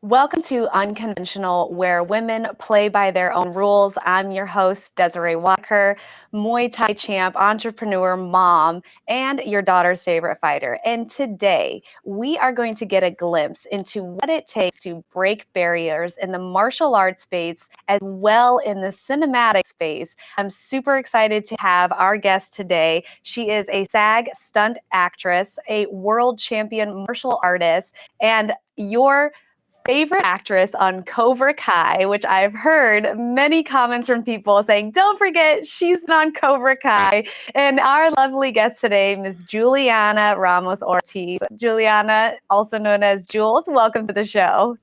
Welcome to Unconventional, where women play by their own rules. I'm your host, Desiree Wodicker, Muay Thai champ, entrepreneur, mom, and your daughter's favorite fighter. And today, we are going to get a glimpse into what it takes to break barriers in the martial arts space as well in the cinematic space. I'm super excited to have our guest today. She is a SAG stunt actress, a world champion martial artist, and your favorite actress on Cobra Kai, which I've heard many comments from people saying, don't forget, she's been on Cobra Kai. And our lovely guest today, Ms. Jewelianna Ramos Ortiz. Juliana, also known as Jules, welcome to the show.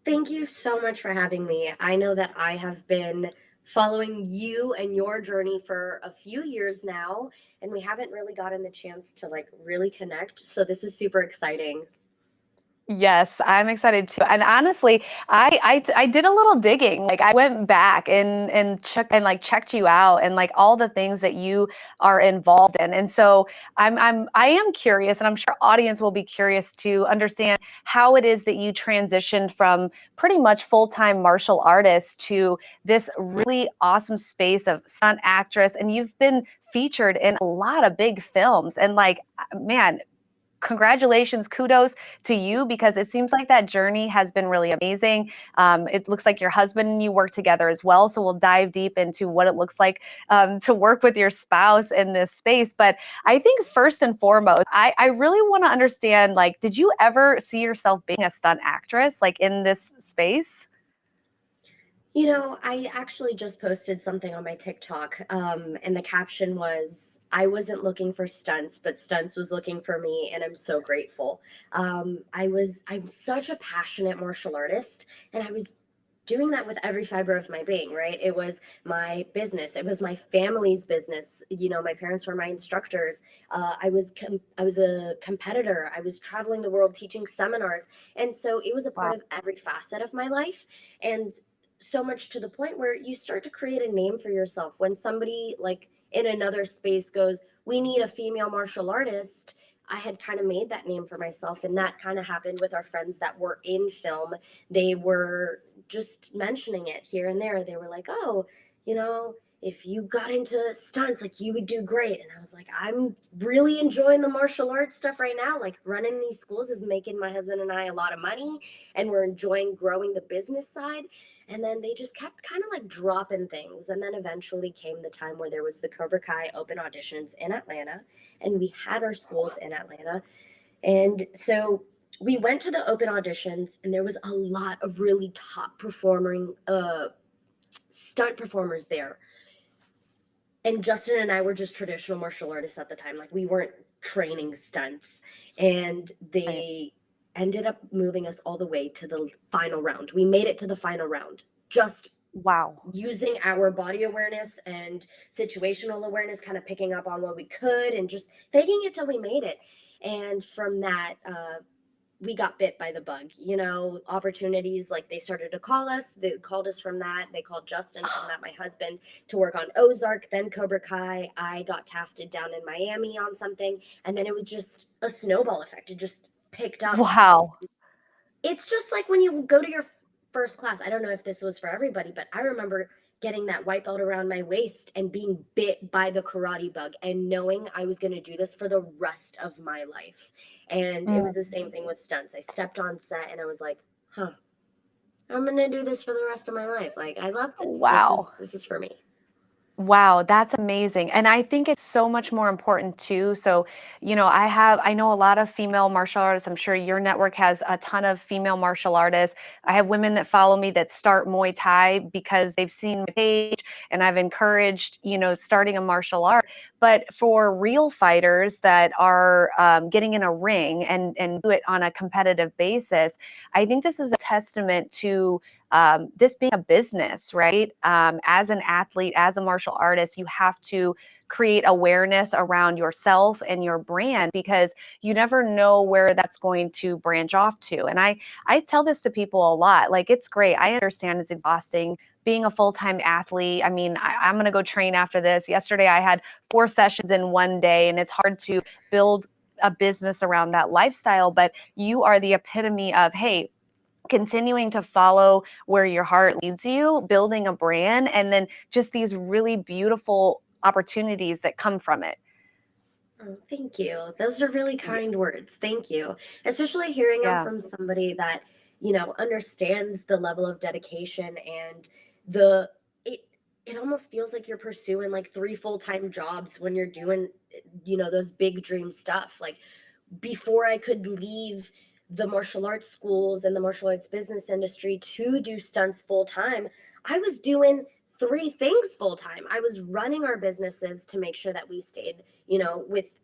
Thank you so much for having me. I know that I have been following you and your journey for a few years now, and we haven't really gotten the chance to really connect. So this is super exciting. Yes, I'm excited too. And honestly, I did a little digging. Like I went back and checked you out and like all the things that you are involved in. And so I am curious, and I'm sure audience will be curious to understand how it is that you transitioned from pretty much full-time martial artist to this really awesome space of stunt actress. And you've been featured in a lot of big films. And like, man, congratulations, kudos to you, because it seems like that journey has been really amazing. It looks like your husband and you work together as well. So we'll dive deep into what it looks like to work with your spouse in this space. But I think first and foremost, I really want to understand, like, did you ever see yourself being a stunt actress, like in this space? I actually just posted something on my TikTok, and the caption was, I wasn't looking for stunts, but stunts was looking for me, and I'm so grateful. I'm such a passionate martial artist, and I was doing that with every fiber of my being, right? It was my business. It was my family's business. My parents were my instructors. I was a competitor. I was traveling the world teaching seminars. And so it was a part Wow. of every facet of my life. And so much to the point where you start to create a name for yourself when somebody like in another space goes, we need a female martial artist. I had kind of made that name for myself, and that kind of happened with our friends that were in film. They were just mentioning it here and there. They were like, oh, if you got into stunts, like you would do great. And I was like, I'm really enjoying the martial arts stuff right now. Like running these schools is making my husband and I a lot of money, and we're enjoying growing the business side. And then they just kept kind of like dropping things. And then eventually came the time where there was the Cobra Kai open auditions in Atlanta, and we had our schools in Atlanta. And so we went to the open auditions, and there was a lot of really top performing stunt performers there. And Justin and I were just traditional martial artists at the time. Like we weren't training stunts. And Right. they ended up moving us all the way to the final round. We made it to the final round just Wow. using our body awareness and situational awareness, kind of picking up on what we could and just faking it till we made it. And from that, we got bit by the bug. Opportunities, like they started to call us. They called us from that. They called Justin from that, my husband, to work on Ozark, then Cobra Kai. I got tafted down in Miami on something, and then it was just a snowball effect. It just picked up. Wow. It's just like when you go to your first class. I don't know if this was for everybody, but I remember getting that white belt around my waist and being bit by the karate bug and knowing I was going to do this for the rest of my life. And it was the same thing with stunts. I stepped on set and I was like, huh, I'm going to do this for the rest of my life. Like, I love this. This Wow. is this is for me. Wow, that's amazing. And I think it's so much more important too. So, I know a lot of female martial artists. I'm sure your network has a ton of female martial artists. I have women that follow me that start Muay Thai because they've seen my page and I've encouraged, starting a martial art. But for real fighters that are getting in a ring and do it on a competitive basis, I think this is a testament to this being a business, right? As an athlete, as a martial artist, you have to create awareness around yourself and your brand because you never know where that's going to branch off to. And I tell this to people a lot. Like, it's great. I understand it's exhausting being a full-time athlete. I mean, I'm going to go train after this. Yesterday, I had 4 sessions in one day, and it's hard to build a business around that lifestyle. But you are the epitome of, hey, continuing to follow where your heart leads you, building a brand, and then just these really beautiful opportunities that come from it. Oh, thank you. Those are really kind words. Thank you. Especially hearing them Yeah. from somebody that, understands the level of dedication and the it it almost feels like you're pursuing like three full-time jobs when you're doing, those big dream stuff. Like before I could leave the martial arts schools and the martial arts business industry to do stunts full time, I was doing three things full time. I was running our businesses to make sure that we stayed, with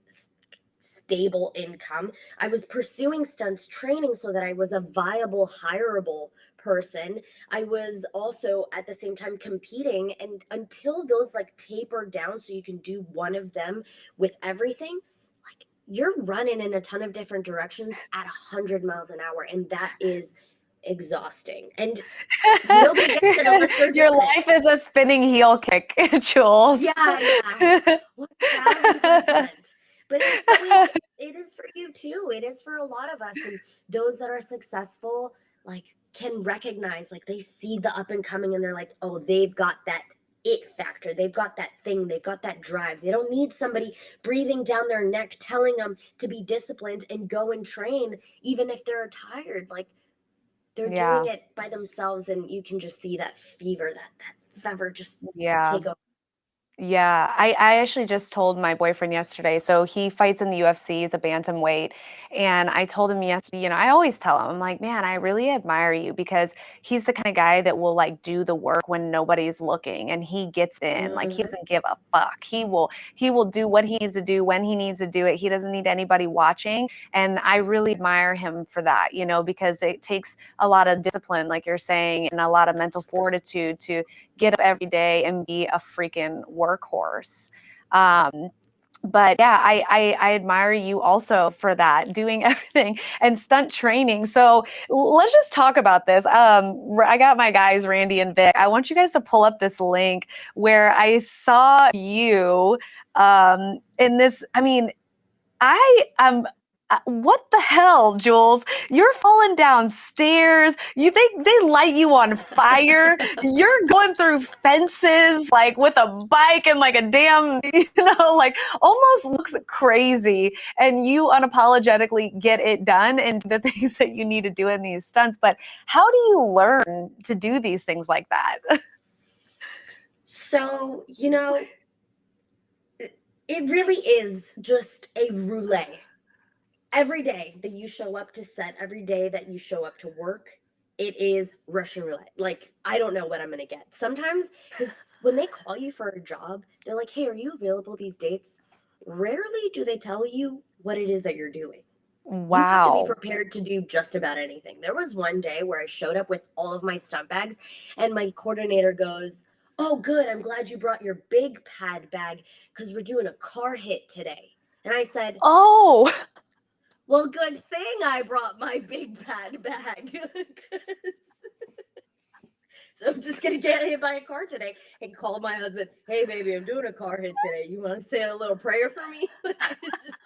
stable income. I was pursuing stunts training so that I was a viable, hireable person. I was also at the same time competing, and until those like taper down so you can do one of them with everything, like you're running in a ton of different directions at 100 miles an hour, and that is exhausting. And nobody gets it unless they're Your doing it. life is a spinning heel kick, Jules. Yeah, yeah. 1000%. But it's so easy. It is for you too. It is for a lot of us. And those that are successful, like, can recognize, like, they see the up and coming and they're like, oh, they've got that it factor. They've got that thing. They've got that drive. They don't need somebody breathing down their neck telling them to be disciplined and go and train, even if they're tired. Like, they're Yeah. doing it by themselves, and you can just see that fever, that fever just Yeah. take over. Yeah, I actually just told my boyfriend yesterday. So he fights in the UFC, he's a bantamweight. And I told him yesterday, I always tell him, I'm like, man, I really admire you because he's the kind of guy that will like do the work when nobody's looking and he gets in. Like he Mm-hmm. doesn't give a fuck. He will do what he needs to do when he needs to do it. He doesn't need anybody watching. And I really admire him for that, because it takes a lot of discipline, like you're saying, and a lot of mental fortitude to get up every day and be a freaking workhorse. But yeah, I admire you also for that, doing everything and stunt training. So let's just talk about this. I got my guys, Randy and Vic. I want you guys to pull up this link where I saw you in this. I mean, I am. What the hell, Jules? You're falling down stairs. You think they light you on fire? You're going through fences like with a bike and like a damn, like almost looks crazy. And you unapologetically get it done and the things that you need to do in these stunts. But how do you learn to do these things like that? So, it really is just a roulette. Every day that you show up to set, every day that you show up to work, it is Russian roulette. Like, I don't know what I'm going to get. Sometimes, because when they call you for a job, they're like, hey, are you available these dates? Rarely do they tell you what it is that you're doing. You have to be Wow. prepared to do just about anything. There was one day where I showed up with all of my stunt bags, and my coordinator goes, oh, good. I'm glad you brought your big pad bag because we're doing a car hit today. And I said, Oh, well, good thing I brought my big pad bag. So I'm just gonna get hit by a car today and call my husband. Hey, baby, I'm doing a car hit today. You want to say a little prayer for me? It's just,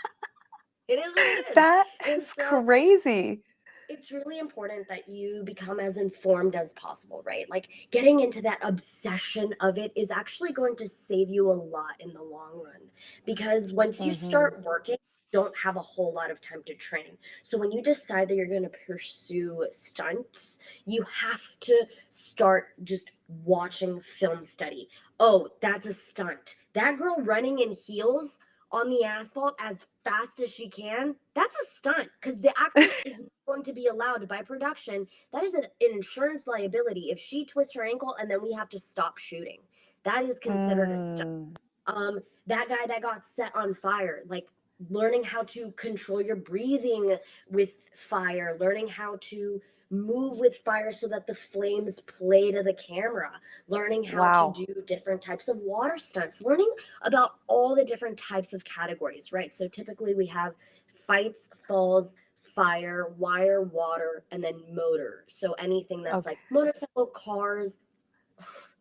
it is what it is. that And is so crazy. it's really important that you become as informed as possible, right? Like getting into that obsession of it is actually going to save you a lot in the long run, because once you Mhm. start working, you don't have a whole lot of time to train. So when you decide that you're going to pursue stunts, you have to start just watching film study. Oh, that's a stunt. That girl running in heels on the asphalt as fast as she can, that's a stunt, because the actress is going to be allowed by production. That is an insurance liability if she twists her ankle and then we have to stop shooting. That is considered a stunt. Mm. That guy that got set on fire, like learning how to control your breathing with fire, learning how to move with fire so that the flames play to the camera, learning how to Wow. do different types of water stunts, learning about all the different types of categories, right? So typically we have fights, falls, fire, wire, water, and then motor. So anything that's Okay. like motorcycle, cars,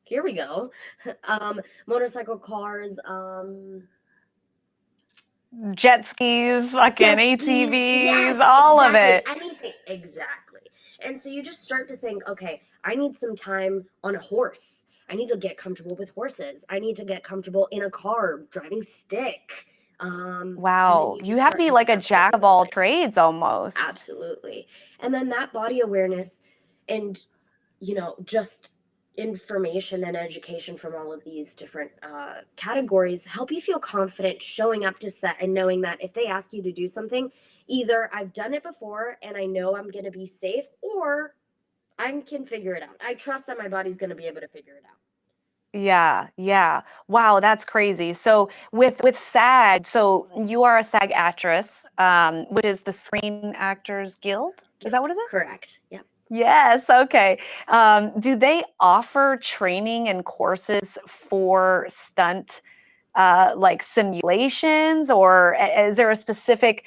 here we go. Motorcycle, cars, Jet skis, fucking jet skis. ATVs, Yes, all of exactly. it. Anything. Exactly. And so you just start to think, okay, I need some time on a horse. I need to get comfortable with horses. I need to get comfortable in a car driving stick. And then Wow. you You just have to start be to like a have all jack these of all elements. trades almost. Absolutely. And then that body awareness and, just information and education from all of these different categories help you feel confident showing up to set and knowing that if they ask you to do something, either I've done it before and I know I'm going to be safe, or I can figure it out. I trust that my body's going to be able to figure it out. Yeah, yeah. Wow, that's crazy. So with SAG, so you are a SAG actress, which is the Screen Actors Guild. Is that Guild. what is it? Correct. Yep. Yes, okay. Do they offer training and courses for stunt like simulations, or is there a specific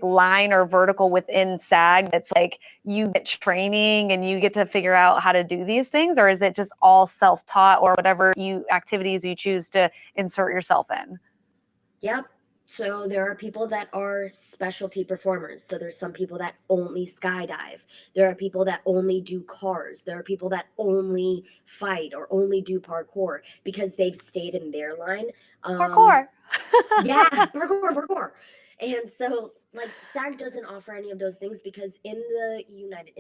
line or vertical within SAG that's like you get training and you get to figure out how to do these things, or is it just all self-taught or whatever you activities you choose to insert yourself in? Yep. So there are people that are specialty performers. So there's some people that only skydive. There are people that only do cars. There are people that only fight or only do parkour because they've stayed in their line. Um, Parkour. yeah, parkour. And so like SAG doesn't offer any of those things because in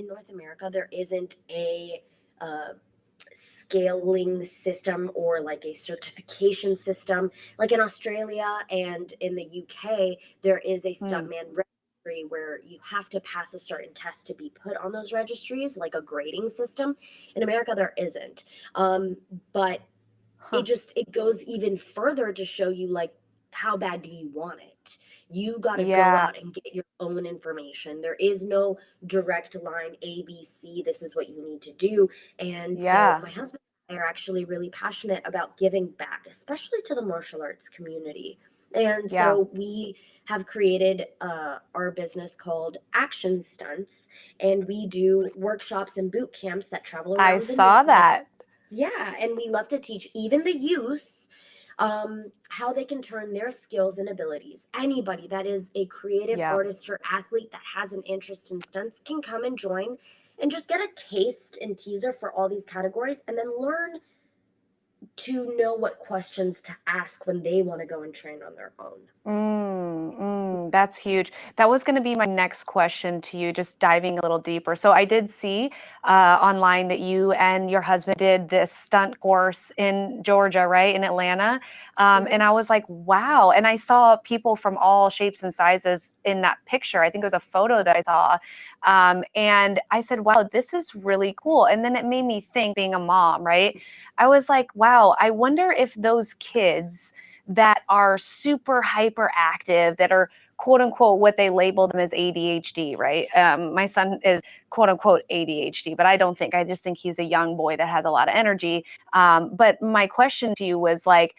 North America, there isn't a uh, scaling system or like a certification system. Like in Australia and in the UK, there is a Hmm. stuntman registry where you have to pass a certain test to be put on those registries, like a grading system. In America, there isn't. But Huh. it goes even further to show you like how bad do you want it. You got to go Yeah, out and get your own information. There is no direct line ABC, this is what you need to do. And so yeah, my husband and I are actually really passionate about giving back, especially to the martial arts community. And yeah. so we have created our business called Action Stunts, and we do workshops and boot camps that travel I around the saw nation. that. Yeah, and we love to teach even the youth how they can turn their skills and abilities. Anybody that is a creative Yeah. artist or athlete that has an interest in stunts can come and join and just get a taste and teaser for all these categories and then learn to know what questions to ask when they want to go and train on their own. That's huge. That was going to be my next question to you, just diving a little deeper. So I did see online that you and your husband did this stunt course in Georgia, right, in Atlanta. Mhm. And I was like, wow. And I saw people from all shapes and sizes in that picture. I think it was a photo that I saw. And I said, wow, this is really cool. And then it made me think, being a mom, right? I was like, wow, I wonder if those kids that are super hyperactive, that are quote unquote what they label them as ADHD, right? My son is quote unquote ADHD, but I just think he's a young boy that has a lot of energy. But my question to you was like,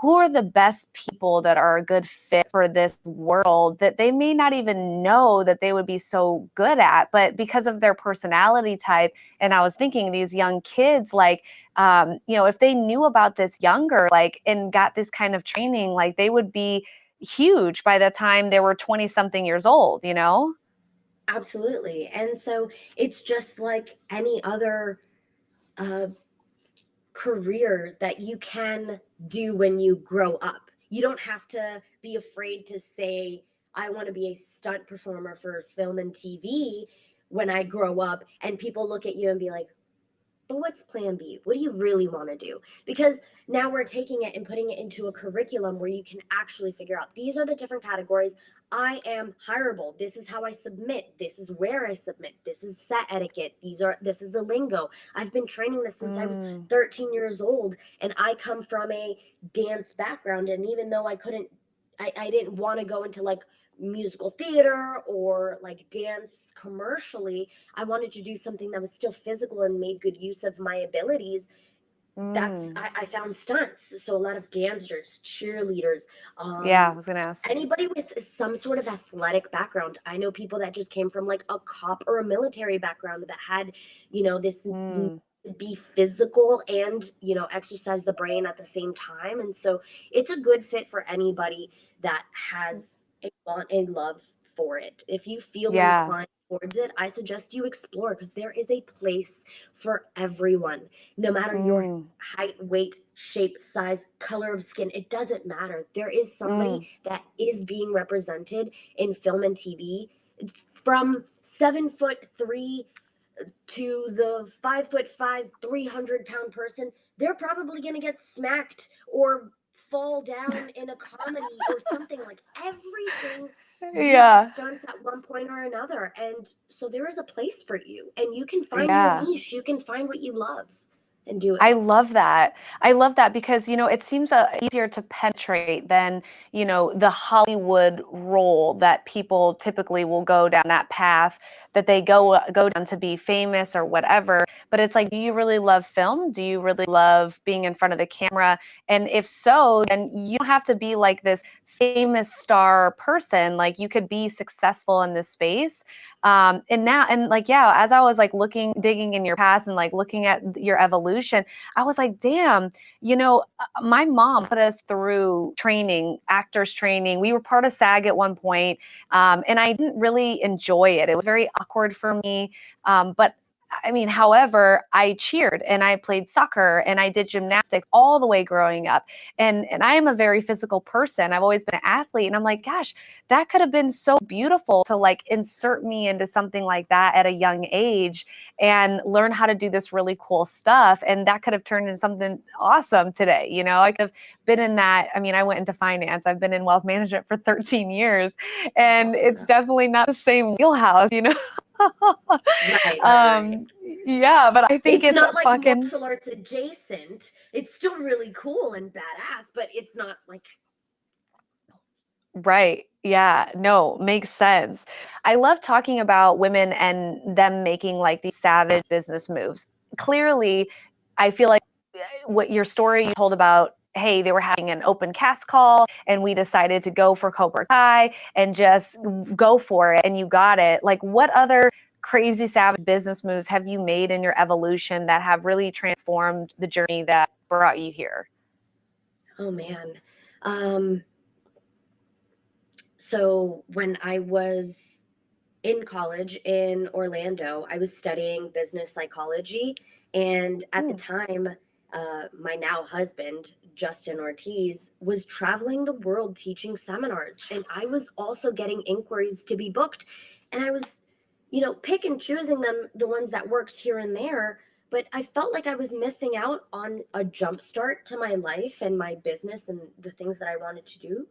who are the best people that are a good fit for this world that they may not even know that they would be so good at, but because of their personality type? And I was thinking these young kids, like, if they knew about this younger, like, and got this kind of training, like, they would be huge by the time they were 20 something years old, you know? Absolutely. And so it's just like any other uh, career that you can do when you grow up. You don't have to be afraid to say, I want to be a stunt performer for film and TV when I grow up, and people look at you and be like, but what's plan B? What do you really want to do? Because now we're taking it and putting it into a curriculum where you can actually figure out these are the different categories. I am hireable. This is how I submit. This is where I submit. This is set etiquette. This is the lingo. I've been training this since I was Mm, 13 years old, and I come from a dance background. And even though I didn't want to go into like musical theater or like dance commercially, I wanted to do something that was still physical and made good use of my abilities. mm. I found stunts. So a lot of dancers, cheerleaders, Yeah, I um, was gonna ask. anybody with some sort of athletic background. I know people that just came from like a cop or a military background that had, this Mm, be physical and, exercise the brain at the same time. And so it's a good fit for anybody that has a want and love for it. If you feel yeah. inclined towards it, I suggest you explore, because there is a place for everyone. No matter your Mm, height, weight, shape, size, color of skin, it doesn't matter. There is mm. somebody that is being represented in film and TV. It's from 7'3" to the 5'5", 300-pound person. They're probably going to get smacked or fall down in a comedy or something. Like, everything uses Yeah. stunts at one point or another. And so there is a place for you, and you can find your Yeah. niche. You can find what you love and do I it. love that. I love that because, it seems easier to penetrate than, the Hollywood role that people typically will go down that path that they go down to be famous or whatever. But it's like, do you really love film? Do you really love being in front of the camera? And if so, then you don't have to be like this famous star person. Like, you could be successful in this space. And now, and like, yeah, as I was like digging in your past and like looking at your evolution, I was like, damn, my mom put us through training, actors training. We were part of SAG at one point, and I didn't really enjoy it. It was very awkward for me. But I mean, however, I cheered and I played soccer and I did gymnastics all the way growing up. And I am a very physical person. I've always been an athlete. And I'm like, gosh, that could have been so beautiful to like insert me into something like that at a young age and learn how to do this really cool stuff. And that could have turned into something awesome today. I could have been in that. I mean, I went into finance. I've been in wealth management for 13 years, That's and awesome, it's though. definitely not the same wheelhouse. Right, right, right. um, yeah, but I think It's it's not like fucking martial arts adjacent. It's still really cool and badass, but it's not like, right. Yeah, no, makes sense. I love talking about women and them making like these savage business moves. Clearly, I feel like what your story you told about, hey, they were having an open cast call and we decided to go for Cobra Kai and just go for it and you got it. Like, what other crazy savage business moves have you made in your evolution that have really transformed the journey that brought you here? oh man. Um, so when I was in college in Orlando, I was studying business psychology. And at the Hmm. time, my now husband, Justin Ortiz, was traveling the world teaching seminars. And I was also getting inquiries to be booked. And I was, pick and choosing them, the ones that worked here and there. But I felt like I was missing out on a jump start to my life and my business and the things that I wanted to do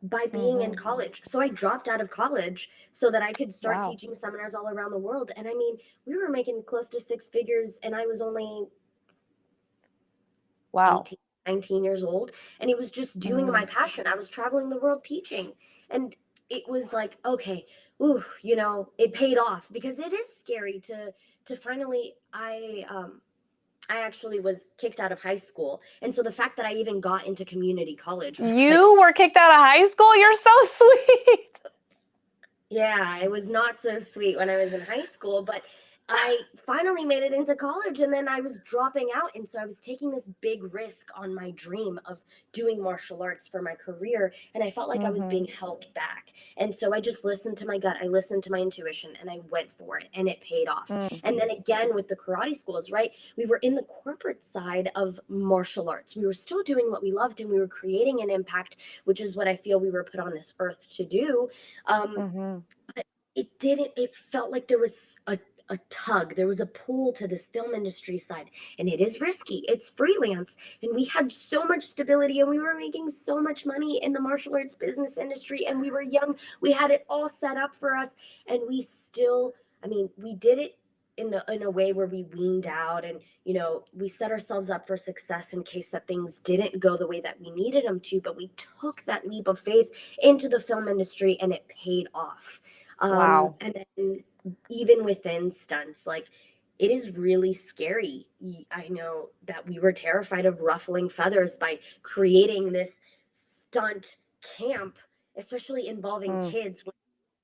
by being in Mm-hmm. college. So I dropped out of college so that I could start Wow. teaching seminars all around the world. And I mean, we were making close to six figures, and I was only Wow. 18, 19 years old. And it was just doing my Mm. passion. I was traveling the world teaching. And it was like, okay, ooh, it paid off, because it is scary to finally I actually was kicked out of high school. And so the fact that I even got into community college was like, You were kicked out of high school? You're so sweet. yeah, it was not so sweet when I was in high school, but I finally made it into college, and then I was dropping out. And so I was taking this big risk on my dream of doing martial arts for my career. And I felt like I was Mm-hmm. being held back. And so I just listened to my gut. I listened to my intuition, and I went for it, and it paid off. Mm. And then again with the karate schools, right? We were in the corporate side of martial arts. We were still doing what we loved, and we were creating an impact, which is what I feel we were put on this earth to do. Um, Mm-hmm. but it felt like there was a tug, there was a pull to this film industry side, and it is risky, it's freelance, and we had so much stability, and we were making so much money in the martial arts business industry, and we were young, we had it all set up for us, and we still, I mean, we did it in a way where we weaned out, and we set ourselves up for success in case that things didn't go the way that we needed them to, but we took that leap of faith into the film industry, and it paid off. Wow. And then even within stunts, like, it is really scary. I know that we were terrified of ruffling feathers by creating this stunt camp, especially involving Mm. kids.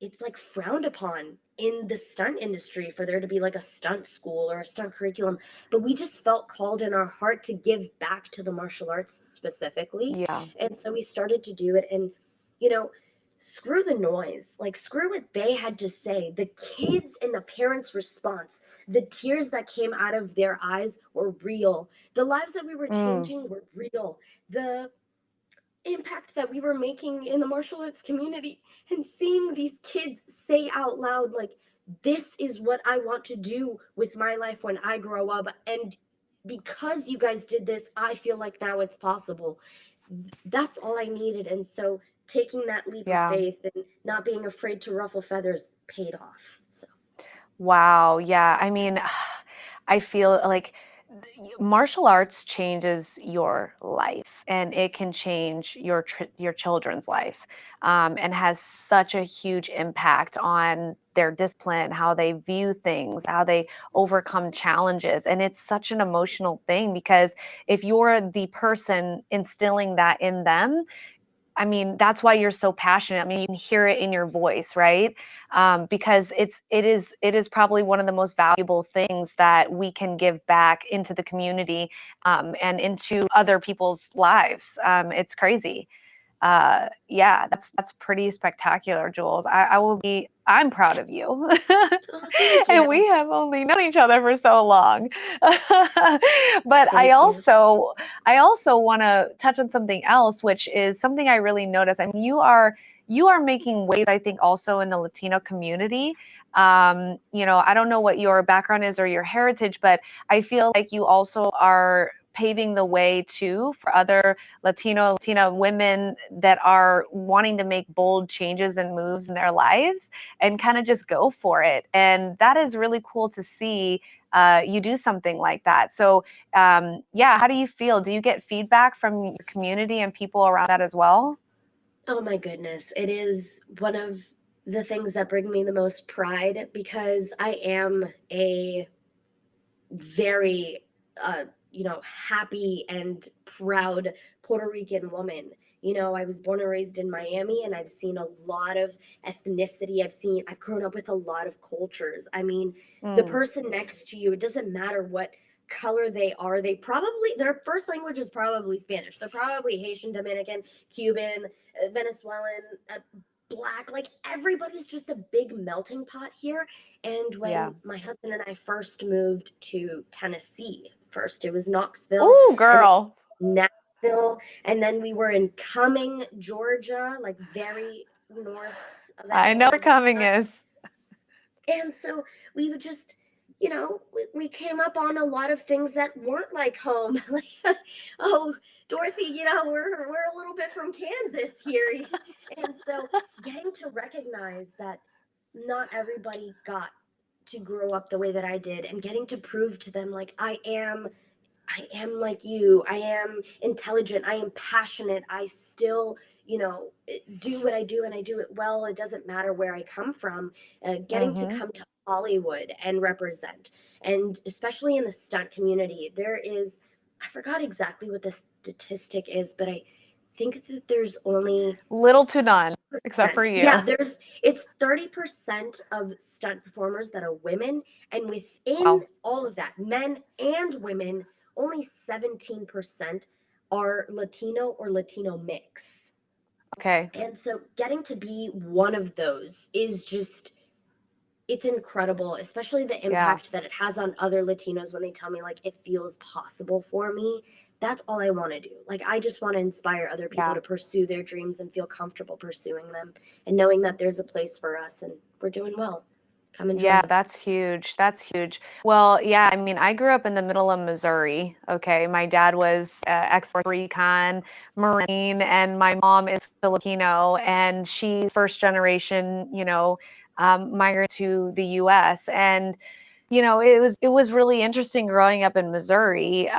It's like frowned upon in the stunt industry for there to be like a stunt school or a stunt curriculum. But we just felt called in our heart to give back to the martial arts specifically. Yeah. And so we started to do it. And, you know, screw the noise. Like, screw what they had to say. The kids and the parents' response, the tears that came out of their eyes were real. The lives that we were Mm, changing were real. The impact that we were making in the martial arts community, and seeing these kids say out loud, like, this is what I want to do with my life when I grow up, and because you guys did this, I feel like now it's possible. That's all I needed. And so taking that leap of yeah. faith and not being afraid to ruffle feathers paid off. So Wow. Yeah. I mean, I feel like martial arts changes your life, and it can change your children's life, and has such a huge impact on their discipline, how they view things, how they overcome challenges. And it's such an emotional thing, because if you're the person instilling that in them, I mean, that's why you're so passionate. I mean, you can hear it in your voice, right? Because it is probably one of the most valuable things that we can give back into the community, and into other people's lives. It's crazy. Yeah, that's pretty spectacular, Jules. I'm proud of you. oh, thank And you. we have only known each other for so long. But I Thank you. also I also want to touch on something else, which is something I really noticed. I mean, you are making waves, I think, also in the Latino community. I don't know what your background is or your heritage, but I feel like you also are paving the way too for other Latina women that are wanting to make bold changes and moves in their lives, and kind of just go for it. And that is really cool to see you do something like that. So, yeah, how do you feel? Do you get feedback from your community and people around that as well? Oh my goodness. It is one of the things that bring me the most pride, because I am a very happy and proud Puerto Rican woman. I was born and raised in Miami, and I've seen a lot of ethnicity. I've grown up with a lot of cultures. I mean, the Mm, person next to you, it doesn't matter what color they are. Their first language is probably Spanish. They're probably Haitian, Dominican, Cuban, Venezuelan, black. Like, everybody's just a big melting pot here. And yeah. when my husband and I first moved to Tennessee, first it was Knoxville, Ooh, and girl. then Nashville, and then we were in Cumming, Georgia, like very north of I know where Atlanta. coming is. And so we would just, we came up on a lot of things that weren't like home. Like, oh, Dorothy, we're a little bit from Kansas here. And so getting to recognize that not everybody got to grow up the way that I did, and getting to prove to them, like, I am like you. I am intelligent. I am passionate. I still, do what I do, and I do it well. It doesn't matter where I come from. Getting to Hmm. come to Hollywood and represent, and especially in the stunt community, I forgot exactly what the statistic is, but I think that there's only Little to none, except for yeah, you. it's 30% of stunt performers that are women, and within Wow. all of that, men and women, only 17% are Latino or Latino mix. Okay. And so getting to be one of those is just, it's incredible, especially the Yeah. impact that it has on other Latinos when they tell me, like, it feels possible for me. That's all I want to do. Like, I just want to inspire other people Yeah. to pursue their dreams and feel comfortable pursuing them, and knowing that there's a place for us and we're doing well. Come and Yeah, join. that's huge. That's huge. Well, yeah, I mean, I grew up in the middle of Missouri. Okay. My dad was ex recon Marine, and my mom is Filipino, and she's first generation, migrant to the US. And, it was really interesting growing up in Missouri,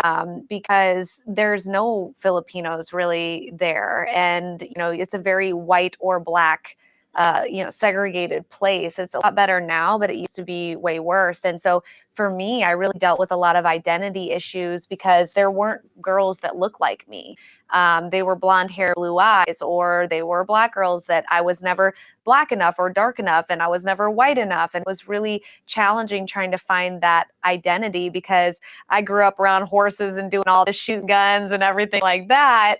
because there's no Filipinos really there. And, it's a very white or black segregated place. It's a lot better now, but it used to be way worse. And so for me, I really dealt with a lot of identity issues because there weren't girls that looked like me. They were blonde hair, blue eyes, or they were Black girls that I was never Black enough or dark enough, and I was never white enough. And it was really challenging trying to find that identity because I grew up around horses and doing all the shoot guns and everything like that.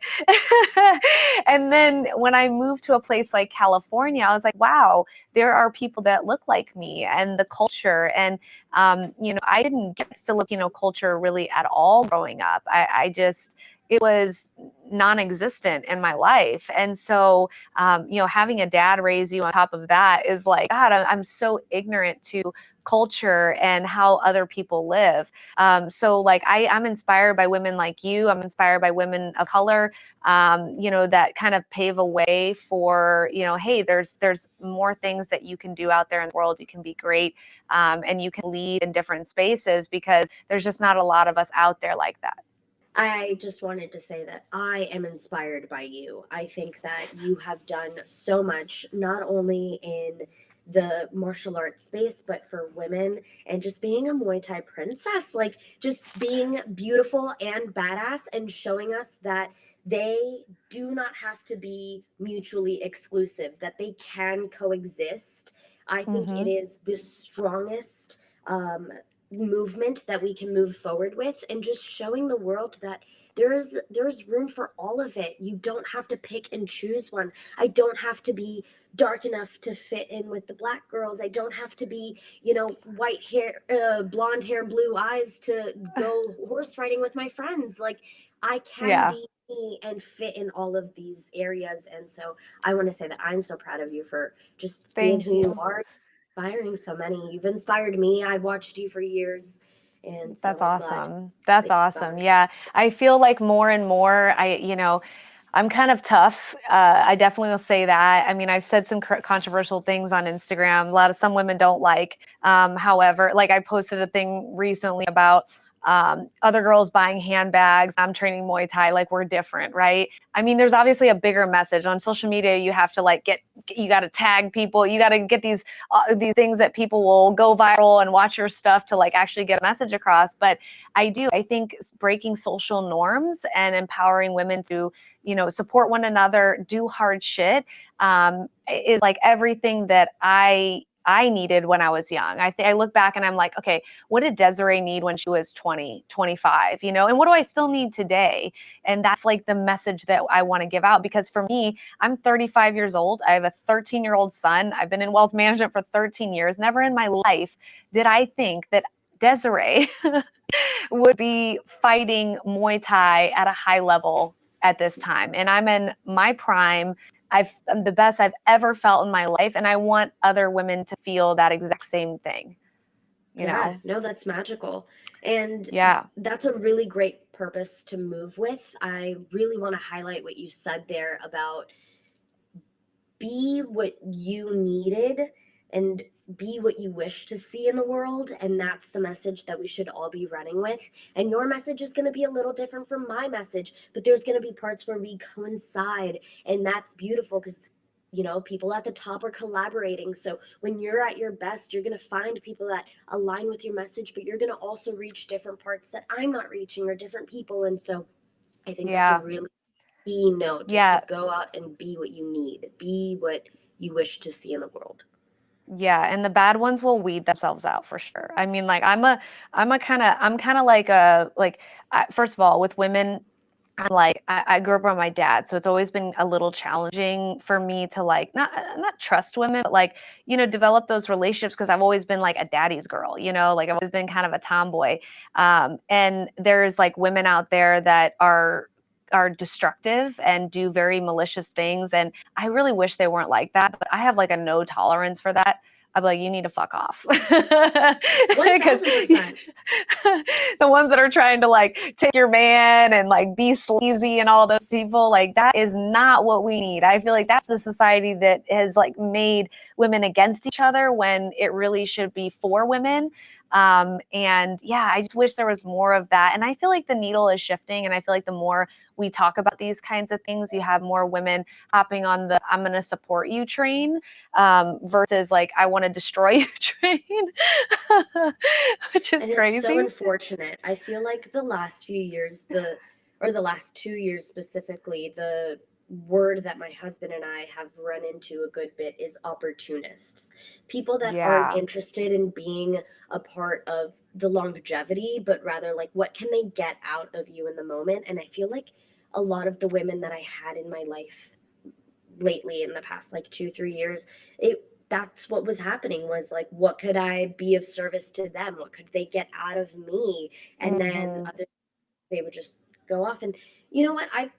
And then when I moved to a place like California, I was like, wow, there are people that look like me, and the culture. And I didn't get Filipino culture really at all growing up. I just, it was non-existent in my life. And so, having a dad raise you on top of that is like, God, I'm so ignorant to culture and how other people live. So like I'm inspired by women like you. I'm inspired by women of color, that kind of pave a way for, hey, there's more things that you can do out there in the world. You can be great, and you can lead in different spaces because there's just not a lot of us out there like that. I just wanted to say that I am inspired by you. I think that you have done so much, not only in the martial arts space, but for women, and just being a Muay Thai princess, like just being beautiful and badass and showing us that they do not have to be mutually exclusive, that they can coexist. I think it Mm-hmm. is the strongest movement that we can move forward with, and just showing the world that there's room for all of it. You don't have to pick and choose one. I don't have to be dark enough to fit in with the Black girls. I don't have to be, white hair, blonde hair, blue eyes to go horse riding with my friends. Like, I can Yeah. be me and fit in all of these areas. And so I want to say that I'm so proud of you for just being Thank who you you. are, inspiring so many. You've inspired me. I've watched you for years, and That's so I'm glad awesome. That's that you awesome. found. Yeah. I feel like more and more, I'm kind of tough. I definitely will say that. I mean, I've said some controversial things on Instagram. Some women don't like. However, like I posted a thing recently about other girls buying handbags. I'm training Muay Thai. Like we're different, right? I mean, there's obviously a bigger message on social media. You have to you got to tag people. You got to get these things that people will go viral and watch your stuff to like actually get a message across. But I think breaking social norms and empowering women to, support one another, do hard shit, is like everything that I needed when I was young. I look back and I'm like, okay, what did Desiree need when she was 20, 25, and what do I still need today? And that's like the message that I want to give out, because for me, I'm 35 years old. I have a 13-year-old son. I've been in wealth management for 13 years. Never in my life did I think that Desiree would be fighting Muay Thai at a high level at this time. And I'm in my prime. I'm the best I've ever felt in my life. And I want other women to feel that exact same thing, you Yeah, know? no, that's magical. And Yeah. that's a really great purpose to move with. I really want to highlight what you said there about be what you needed and be what you wish to see in the world. And that's the message that we should all be running with. And your message is going to be a little different from my message, but there's going to be parts where we coincide. And that's beautiful because people at the top are collaborating. So when you're at your best, you're going to find people that align with your message, but you're going to also reach different parts that I'm not reaching, or different people. And so I think that's a Yeah. really key note, just to Yeah. go out and be what you need, be what you wish to see in the world. Yeah, and the bad ones will weed themselves out for sure. I mean, like I'm kind of like first of all, with women, I'm like I grew up around my dad, so it's always been a little challenging for me to like not trust women, but like develop those relationships because I've always been like a daddy's girl, like I've always been kind of a tomboy. And there's like women out there that are destructive and do very malicious things, and I really wish they weren't like that, but I have like a no tolerance for that. I'm like, you need to fuck off. Because 1000%. the ones that are trying to like take your man and like be sleazy and all those people, like that is not what we need. I feel like that's the society that has like made women against each other when it really should be for women. And yeah, I just wish there was more of that. And I feel like the needle is shifting. And I feel like the more we talk about these kinds of things, you have more women hopping on the I'm going to support you train versus like I want to destroy you train, which is And it's so crazy. unfortunate. I feel like the last few years, the last 2 years specifically, the word that my husband and I have run into a good bit is opportunists. People that aren't Yeah. interested in being a part of the longevity, but rather like what can they get out of you in the moment. And I feel like a lot of the women that I had in my life lately in the past like 2 3 years, it that's what was happening, was like what could I be of service to them, what could they get out of me, and then Hmm. other they would just go off. And you know what, I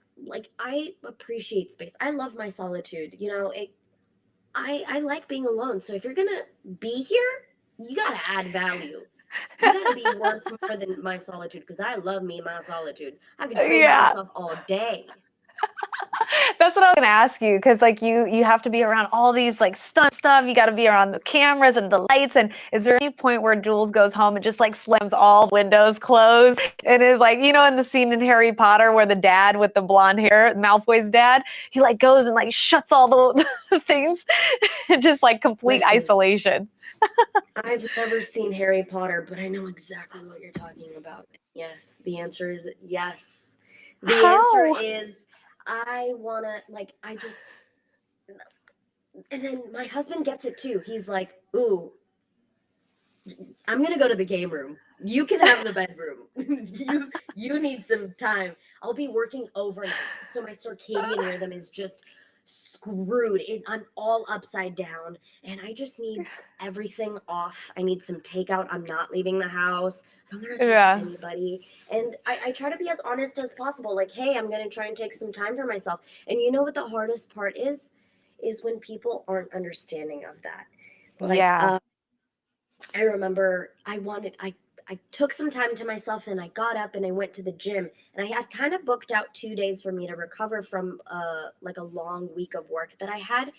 appreciate space, I love my solitude, I like being alone. So if you're gonna be here, you gotta add value, you gotta be worth more than my solitude, because I love me my solitude. I could train by Yeah. myself all day. That's what I was gonna ask you, because like you have to be around all these like stunt stuff. You got to be around the cameras and the lights. And is there any point where Jules goes home and just like slams all windows closed and is like, in the scene in Harry Potter where the dad with the blonde hair, Malfoy's dad, he like goes and like shuts all the things, just like complete Listen, isolation. I've never seen Harry Potter, but I know exactly what you're talking about. Yes, the answer is yes. The answer How? is I wanna, like, I just, and then my husband gets it too. He's like, ooh, I'm gonna go to the game room. You can have the bedroom. You need some time. I'll be working overnights, so my circadian rhythm is just screwed. I'm all upside down, and I just need everything off. I need some takeout. I'm not leaving the house. I don't want to talk to Yeah. anybody, and I try to be as honest as possible. Like, hey, I'm gonna try and take some time for myself. And you know what the hardest part is when people aren't understanding of that. Like, Yeah. I remember I took some time to myself, and I got up and I went to the gym, and I had kind of booked out 2 days for me to recover from like a long week of work that I had.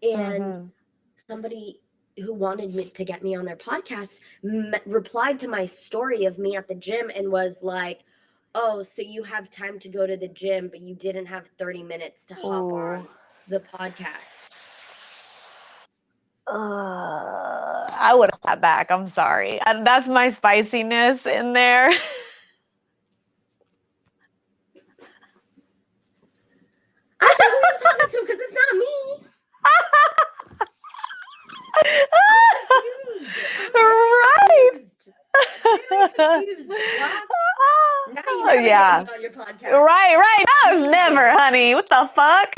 And Hmm. somebody who wanted me to get me on their podcast replied to my story of me at the gym and was like, "Oh, so you have time to go to the gym, but you didn't have 30 minutes to hop Ooh. on the podcast." I would have clapped back. I'm sorry. And that's my spiciness in there. I said, "Who are you talking to? Because it's not me." I'm confused. I'm very Right. confused. Very confused. Blocked. Now you gotta get me Yeah. on your podcast. Right. That was never, Jesus. honey. What the fuck?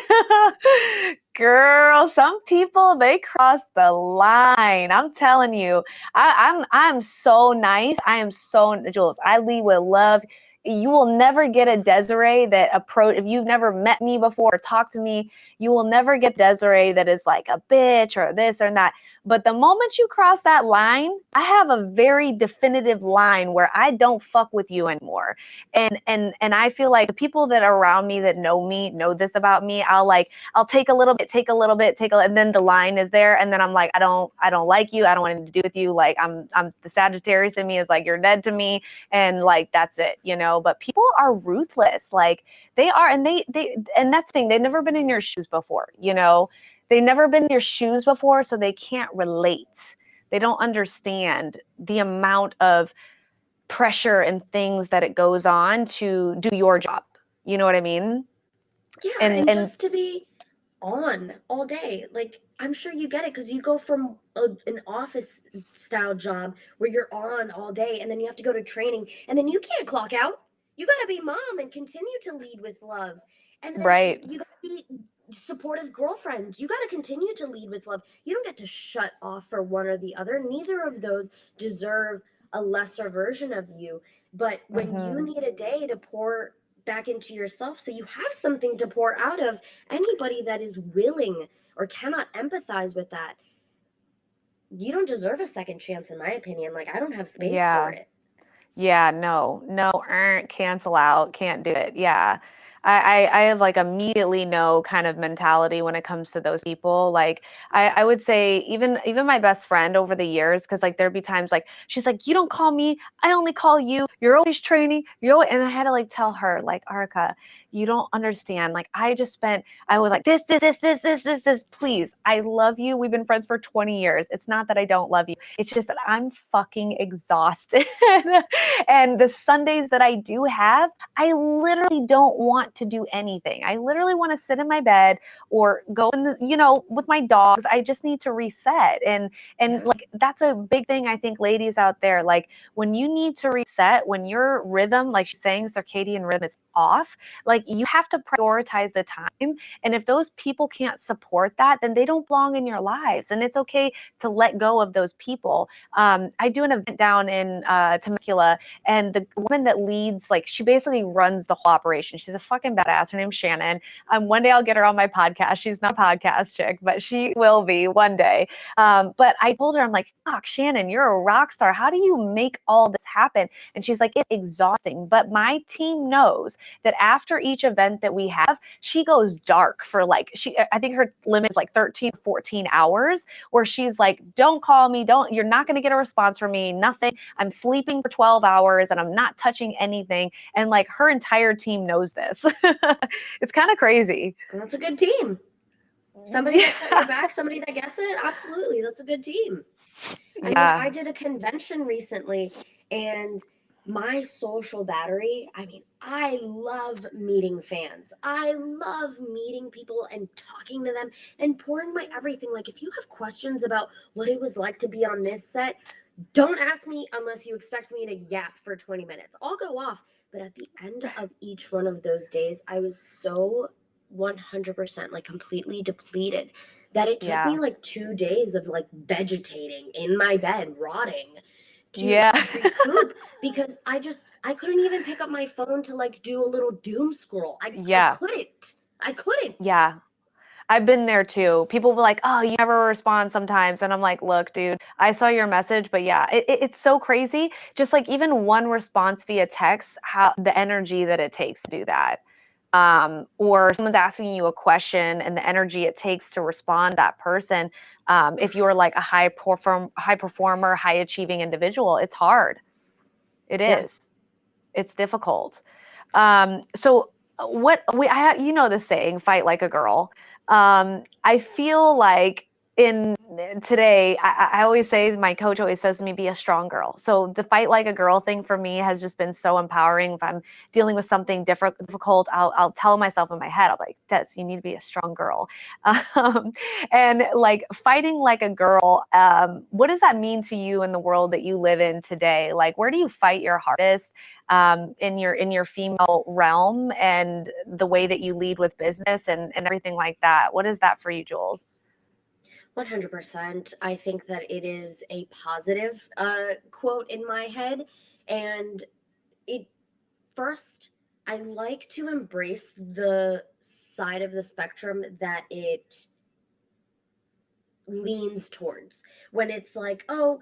Girl, some people they cross the line. I'm telling you. I'm so nice. I am so Jules. I lead with love. You will never get a Desiree that approach if you've never met me before or talked to me, you will never get Desiree that is like a bitch or this or that. But the moment you cross that line, I have a very definitive line where I don't fuck with you anymore. And I feel like the people that are around me that know me know this about me. I'll take a little bit, and then the line is there, and then I'm like, I don't like you. I don't want anything to do with you. Like I'm the Sagittarius in me is like you're dead to me, and like that's it. But people are ruthless, like they are, and and that's the thing. They've never been in your shoes before. They've never been in your shoes before, so they can't relate. They don't understand the amount of pressure and things that it goes on to do your job. You know what I mean? Yeah, And and and just to be on all day. Like, I'm sure you get it because you go from an office style job where you're on all day, and then you have to go to training, and then you can't clock out. You got to be mom and continue to lead with love. And then right. you got to be supportive girlfriend. You got to continue to lead with love. You don't get to shut off for one or the other. Neither of those deserve a lesser version of you. But when you Hmm. need a day to pour back into yourself so you have something to pour out of, anybody that is willing or cannot empathize with that, you don't deserve a second chance, in my opinion. Like, I don't have space for Yeah. it. Yeah. No. Cancel out. Can't do it. Yeah. I have like immediately no kind of mentality when it comes to those people. Like I would say even my best friend over the years, because like there'd be times like she's like, you don't call me, I only call you. You're always training. And I had to like tell her, like, Arka, you don't understand. Like I was like this. Please, I love you. We've been friends for 20 years. It's not that I don't love you. It's just that I'm fucking exhausted. And the Sundays that I do have, I literally don't want to do anything. I literally want to sit in my bed or go in with my dogs. I just need to reset. And like that's a big thing, I think, ladies out there, like when you need to reset, when your rhythm, like she's saying, circadian rhythm is off, like you have to prioritize the time. And if those people can't support that, then they don't belong in your lives. And it's okay to let go of those people. I do an event down in Temecula, and the woman that leads, like, she basically runs the whole operation. She's a fucking badass. Her name's Shannon. One day I'll get her on my podcast. She's not a podcast chick, but she will be one day. But I told her, I'm like, fuck, Shannon, you're a rock star. How do you make all this happen? And she's like, it's exhausting. But my team knows that after each event that we have, she goes dark for like, I think her limit is like 13, 14 hours, where she's like, don't call me. You're not going to get a response from me. Nothing. I'm sleeping for 12 hours and I'm not touching anything. And like her entire team knows this. It's kind of crazy. That's a good team. Somebody that's got your back, somebody that gets it. Absolutely. That's a good team. I mean, I did a convention recently, and my social battery, I mean, I love meeting fans. I love meeting people and talking to them and pouring my everything. Like, if you have questions about what it was like to be on this set, don't ask me unless you expect me to yap for 20 minutes. I'll go off. But at the end of each one of those days, I was so 100% like completely depleted that it took me like 2 days of like vegetating in my bed, rotting, to recoup, because I couldn't even pick up my phone to like do a little doom scroll. I couldn't. Yeah. I've been there too. People were like, oh, you never respond sometimes. And I'm like, look, dude, I saw your message, but yeah, it's so crazy. Just like even one response via text, how the energy that it takes to do that. Or someone's asking you a question and the energy it takes to respond to that person. If you're like a high performer, high achieving individual, it's hard. It is. It's difficult. So you know the saying, fight like a girl. I feel like in today, I always say, my coach always says to me, be a strong girl. So the fight like a girl thing for me has just been so empowering. If I'm dealing with something difficult, I'll tell myself in my head, I'm like, Des, you need to be a strong girl. And like fighting like a girl, what does that mean to you in the world that you live in today? Like, where do you fight your hardest? In your female realm, and the way that you lead with business and everything like that. What is that for you, Jules? 100%. I think that it is a positive quote in my head. And it first, I like to embrace the side of the spectrum that it leans towards. When it's like, oh,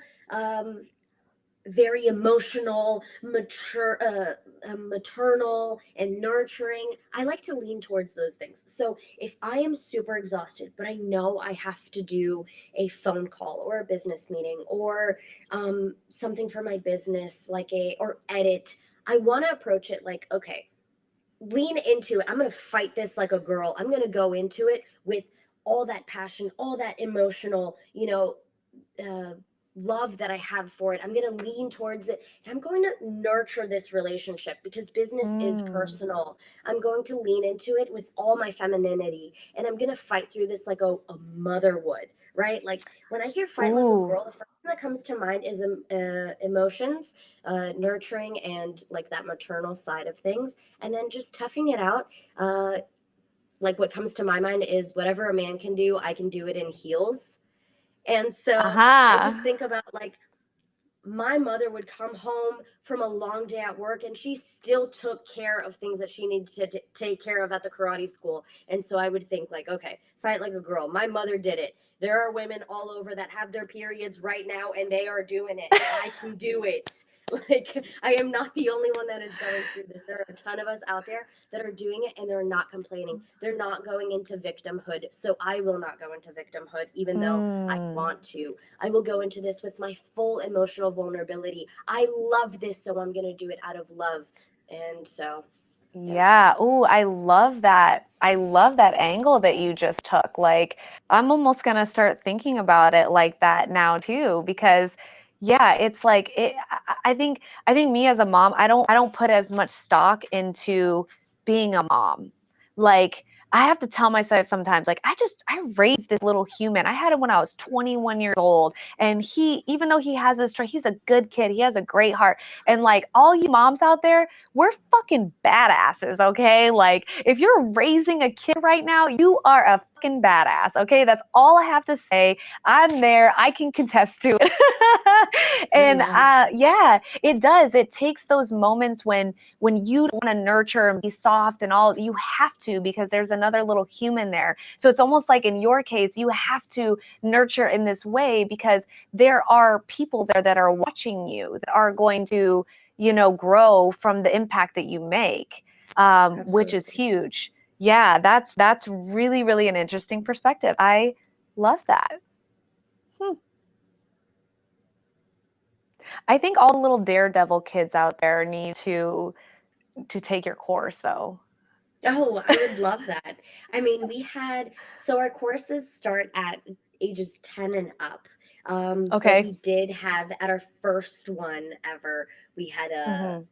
very emotional, mature, maternal, and nurturing. I like to lean towards those things. So if I am super exhausted, but I know I have to do a phone call or a business meeting or something for my business, or edit, I want to approach it like, okay, lean into it. I'm going to fight this like a girl. I'm going to go into it with all that passion, all that emotional, love that I have for it. I'm going to lean towards it. And I'm going to nurture this relationship because business is personal. I'm going to lean into it with all my femininity, and I'm going to fight through this like a mother would, right? Like when I hear fight like a girl, the first thing that comes to mind is emotions, nurturing, and like that maternal side of things. And then just toughing it out. Like what comes to my mind is whatever a man can do, I can do it in heels. And so I just think about like my mother would come home from a long day at work and she still took care of things that she needed to take care of at the karate school. And so I would think like, okay, fight like a girl. My mother did it. There are women all over that have their periods right now and they are doing it. I can do it. Like, I am not the only one that is going through this. There are a ton of us out there that are doing it and they're not complaining. They're not going into victimhood. So I will not go into victimhood, even though I Mm. want to. I will go into this with my full emotional vulnerability. I love this, so I'm going to do it out of love. And so, yeah. Yeah. Oh, I love that. I love that angle that you just took. Like, I'm almost gonna start thinking about it like that now too, because yeah, it's like I think me as a mom, I don't put as much stock into being a mom. Like, I have to tell myself sometimes, like, I raised this little human. I had him when I was 21 years old. And even though he has this trait, he's a good kid. He has a great heart. And like all you moms out there, we're fucking badasses, okay? Like, if you're raising a kid right now, you are a fucking badass, okay? That's all I have to say. I'm there. I can contest to it. And Amen. yeah, it does. It takes those moments when you want to nurture and be soft and all, you have to, because there's another little human there. So it's almost like in your case, you have to nurture in this way because there are people there that are watching you, that are going to grow from the impact that you make, which is Absolutely. huge. Yeah, that's really, really an interesting perspective. I love that. Hmm. I think all the little daredevil kids out there need to take your course, though. Oh, I would love that. I mean, so our courses start at ages 10 and up. But Okay. we did have at our first one ever, we had Mm-hmm.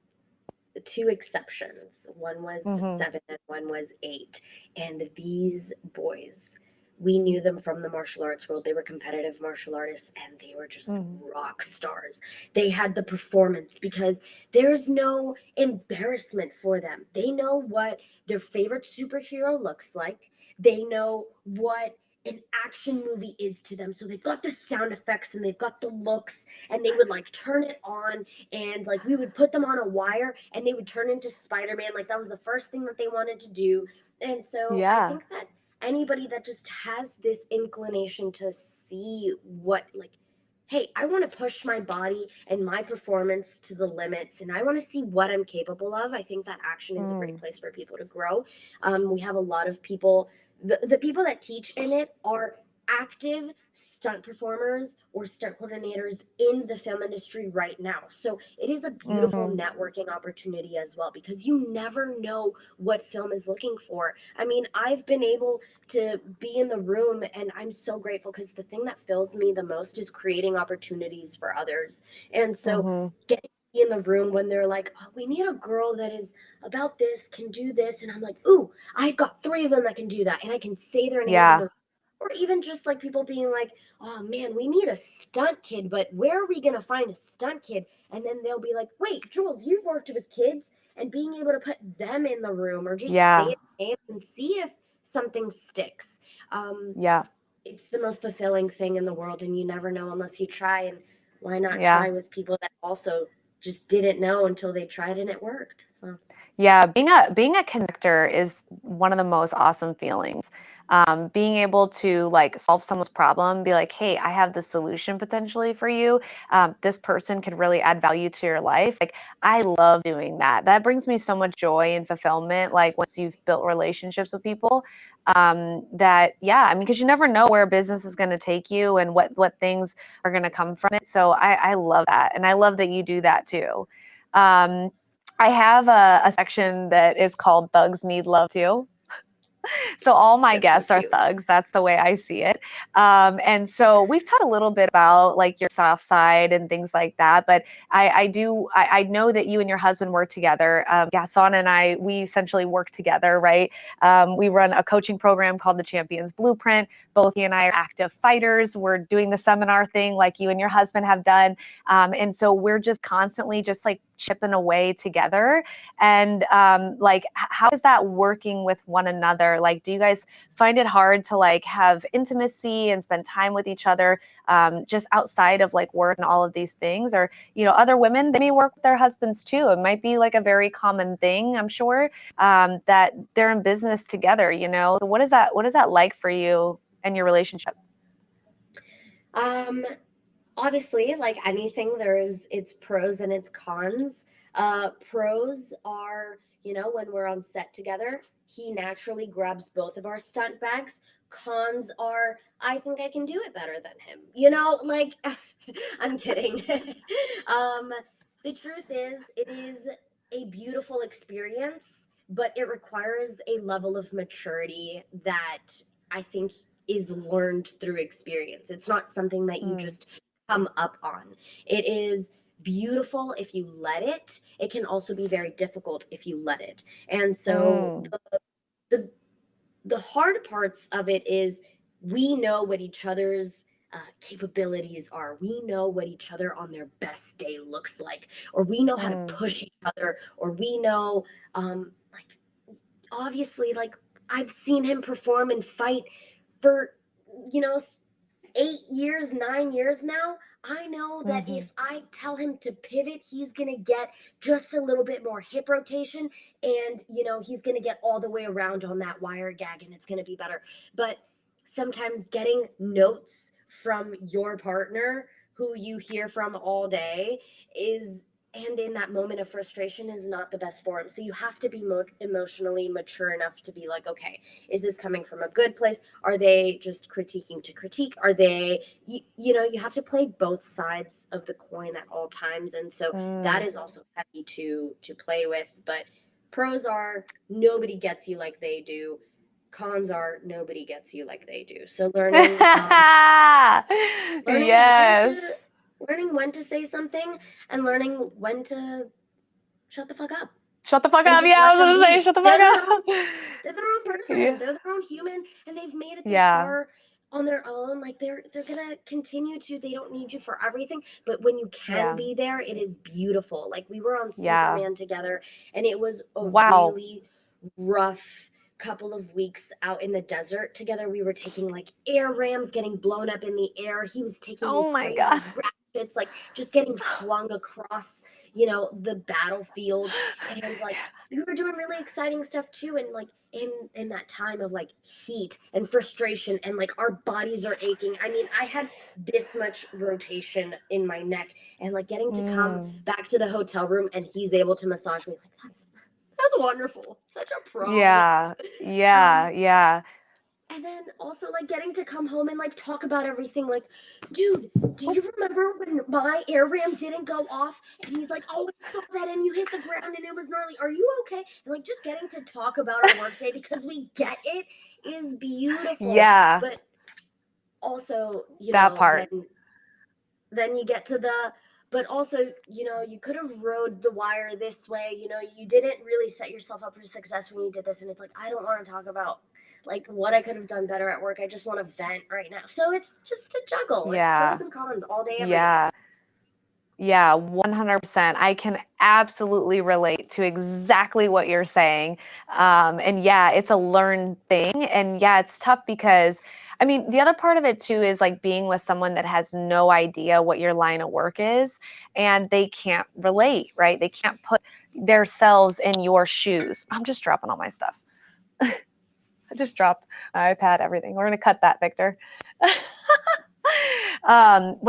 two exceptions. One was Mm-hmm. 7 and one was 8. And these boys, we knew them from the martial arts world. They were competitive martial artists and they were just Mm-hmm. rock stars. They had the performance because there's no embarrassment for them. They know what their favorite superhero looks like. They know what an action movie is to them. So they've got the sound effects and they've got the looks and they would like turn it on and like we would put them on a wire and they would turn into Spider-Man. Like that was the first thing that they wanted to do. And so I Yeah. think that anybody that just has this inclination to see what, like, hey, I want to push my body and my performance to the limits and I want to see what I'm capable of. I think that action is a great Mm. place for people to grow. We have a lot of people, the people that teach in it are active stunt performers or stunt coordinators in the film industry right now. So it is a beautiful Mm-hmm. networking opportunity as well because you never know what film is looking for. I mean, I've been able to be in the room and I'm so grateful because the thing that fills me the most is creating opportunities for others. And so Mm-hmm. getting to be in the room when they're like, oh, we need a girl that is about this, can do this. And I'm like, ooh, I've got 3 of them that can do that. And I can say their names in Yeah. the, or even just like people being like, oh man, we need a stunt kid, but where are we going to find a stunt kid? And then they'll be like, wait, Jules, you've worked with kids, and being able to put them in the room or just say Yeah. their names and see if something sticks. Um, Yeah. it's the most fulfilling thing in the world, and you never know unless you try. And why not Yeah. try with people that also just didn't know until they tried and it worked? So, Yeah, being a connector is one of the most awesome feelings. Being able to like solve someone's problem, be like, hey, I have the solution potentially for you. This person could really add value to your life. Like, I love doing that. That brings me so much joy and fulfillment. Like once you've built relationships with people, that yeah, I mean, because you never know where a business is going to take you and what things are going to come from it. So I love that, and I love that you do that too. Um, I have a section that is called Thugs Need Love Too. So all my that's so guests are cute. thugs. That's the way I see it. And so we've talked a little bit about like your soft side and things like that. But I know that you and your husband work together. Gaston and we essentially work together, right? We run a coaching program called the Champions Blueprint. Both he and I are active fighters. We're doing the seminar thing like you and your husband have done. And so we're just constantly just like chipping away together. And like, how is that working with one another? Like, do you guys find it hard to like have intimacy and spend time with each other, just outside of like work and all of these things? Or, other women, they may work with their husbands too. It might be like a very common thing, I'm sure, that they're in business together, So what is that like for you and your relationship? Um, Obviously, like anything, there's its pros and its cons. Pros are, when we're on set together, he naturally grabs both of our stunt bags. Cons are, I think I can do it better than him. Like, I'm kidding. um, the truth is, it is a beautiful experience, but it requires a level of maturity that I think is learned through experience. It's not something that you Mm, just come up on. It is beautiful if you let it. It can also be very difficult if you let it. And so mm, the the hard parts of it is we know what each other's capabilities are. We know what each other on their best day looks like, or we know how to mm, push each other, or we know, like, obviously, like, I've seen him perform and fight for, you know, 8 years, 9 years now. I know that mhm, if I tell him to pivot, he's going to get just a little bit more hip rotation, and, he's going to get all the way around on that wire gag, and it's going to be better. But sometimes getting notes from your partner who you hear from all day is, and in that moment of frustration, is not the best form. So you have to be emotionally mature enough to be like, okay, is this coming from a good place? Are they just critiquing to critique? Are they, you have to play both sides of the coin at all times. And so that mm. is also heavy to play with. But pros are nobody gets you like they do. Cons are nobody gets you like they do. So learning when to Yes. learning when to say something, and learning when to shut the fuck up Shut the fuck and up. just Yeah, I let was them gonna say, be. shut the fuck up. They're their own person. Yeah. They're their own human, and they've made it this Yeah. far on their own. Like, they're gonna continue to. They don't need you for everything, but when you can Yeah. be there, it is beautiful. Like, we were on Yeah. Superman together, and it was a Wow. really rough couple of weeks out in the desert together. We were taking like air rams, getting blown up in the air. He was taking these Oh my crazy God. ratchets, like just getting flung across, the battlefield. And like, we were doing really exciting stuff too. And like, in that time of like heat and frustration, and like our bodies are aching. I mean, I had this much rotation in my neck, and like getting to come Mm. back to the hotel room and he's able to massage me, like, that's wonderful. Such a pro. Yeah. Yeah. Um, Yeah. and then also like getting to come home and like talk about everything. Like, dude, do you remember when my air ram didn't go off? And he's like, oh, I saw that, and you hit the ground and it was gnarly. Are you okay? And like, just getting to talk about our workday because we get it is beautiful. Yeah. But also, That part. then you get to the, but also, you could have rode the wire this way. You didn't really set yourself up for success when you did this. And it's like, I don't want to talk about like what I could have done better at work. I just want to vent right now. So it's just a juggle. It's pros Yeah. and cons all day, every day. Yeah. Yeah, 100%. I can absolutely relate to exactly what you're saying. And yeah, it's a learned thing. And yeah, it's tough because, I mean, the other part of it too is like being with someone that has no idea what your line of work is and they can't relate, right? They can't put themselves in your shoes. I'm just dropping all my stuff. I just dropped my iPad, everything. We're going to cut that, Victor. What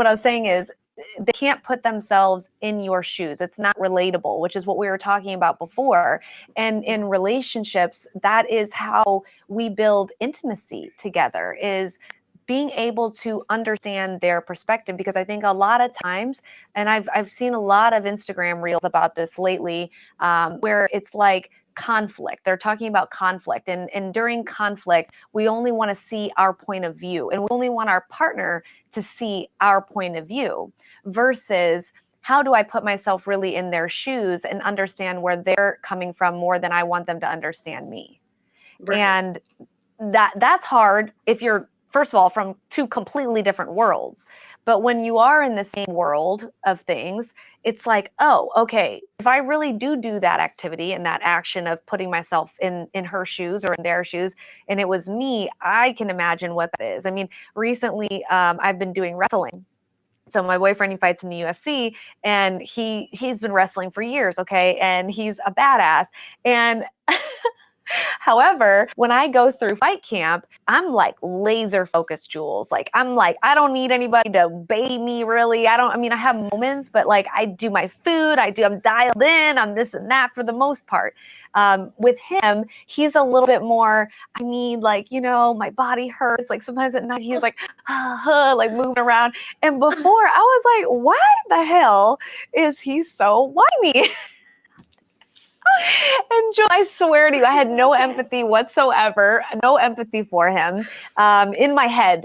I was saying is, they can't put themselves in your shoes. It's not relatable, which is what we were talking about before. And Yeah. in relationships, that is how we build intimacy together, is being able to understand their perspective. Because I think a lot of times, and I've seen a lot of Instagram reels about this lately, where it's like conflict. They're talking about conflict. And during conflict, we only want to see our point of view. And we only want our partner to see our point of view versus how do I put myself really in their shoes and understand where they're coming from more than I want them to understand me. Right. And that's hard if you're, first of all, from two completely different worlds. But when you are in the same world of things, it's like, oh, okay, if I really do that activity and that action of putting myself in her shoes or in their shoes, and it was me, I can imagine what that is. I mean, recently I've been doing wrestling. So my boyfriend, he fights in the UFC, and he's been wrestling for years, okay, and he's a badass. And However, when I go through fight camp, I'm like laser focused, Jules. Like, I'm like, I don't need anybody to baby me really. I mean, I have moments, but like I do my food, I'm dialed in, I'm this and that for the most part. With him, he's a little bit more, I need like, my body hurts. Like sometimes at night, he's like, like moving around. And before I was like, why the hell is he so whiny? And Joe, I swear to you, I had no empathy whatsoever, no empathy for him. In my head,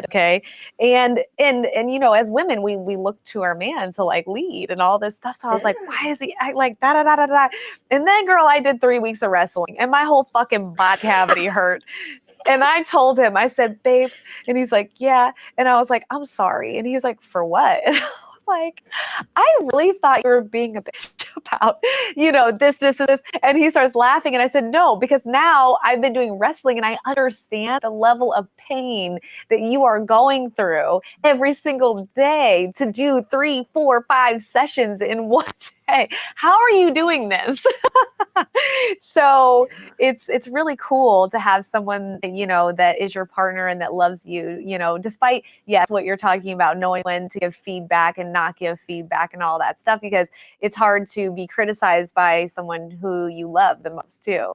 okay. And as women, we look to our man to like lead and all this stuff. So I was like, why is he like da da da da da? And then, girl, I did 3 weeks of wrestling, and my whole fucking body cavity hurt. And I told him, I said, babe, and he's like, yeah. And I was like, I'm sorry. And he's like, for what? And I was like, I really thought you were being a bitch about, this. And he starts laughing. And I said, no, because now I've been doing wrestling and I understand the level of pain that you are going through every single day to do 3, 4, 5 sessions in one day. How are you doing this? So it's really cool to have someone that is your partner and that loves you, despite, yes, what you're talking about, knowing when to give feedback and not give feedback and all that stuff, because it's hard to be criticized by someone who you love the most too.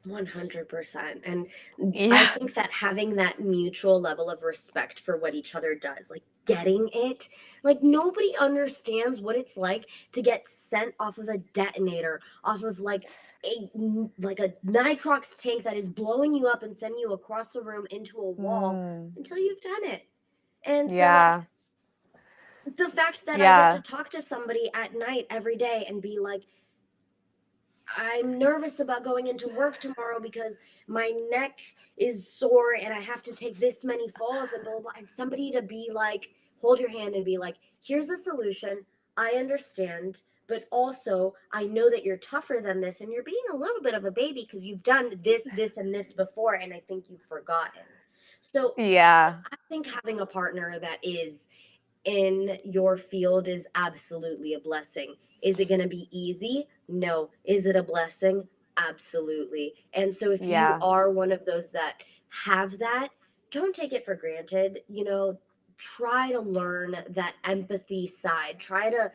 100%. And Yeah. I think that having that mutual level of respect for what each other does, like getting it, like nobody understands what it's like to get sent off of a detonator, off of like a nitrox tank that is blowing you up and sending you across the room into a wall until you've done it. And so like the fact that I get to talk to somebody at night every day and be like, I'm nervous about going into work tomorrow because my neck is sore and I have to take this many falls and blah, blah, blah. And somebody to be like, hold your hand and be like, here's a solution. I understand, but also I know that you're tougher than this and you're being a little bit of a baby because you've done this, this, and this before. And I think you've forgotten. So Yeah. I think having a partner that is in your field is absolutely a blessing. Is it going to be easy? No. Is it a blessing? Absolutely. And so if you are one of those that have that, don't take it for granted. Try to learn that empathy side. Try to,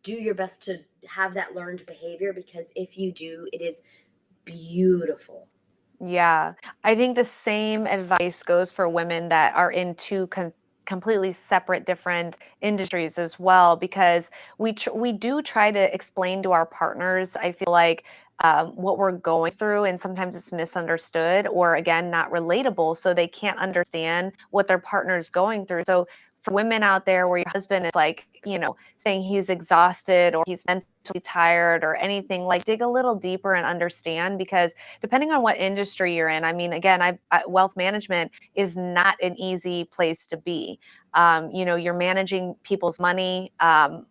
do your best to have that learned behavior, because if you do, it is beautiful. Yeah. I think the same advice goes for women that are in two completely separate, different industries as well, because we do try to explain to our partners, I feel like, what we're going through, and sometimes it's misunderstood or again not relatable, so they can't understand what their partner is going through. So for women out there where your husband is like, saying he's exhausted or he's mentally tired or anything, like dig a little deeper and understand, because depending on what industry you're in, I mean, again, wealth management is not an easy place to be. You're managing people's money,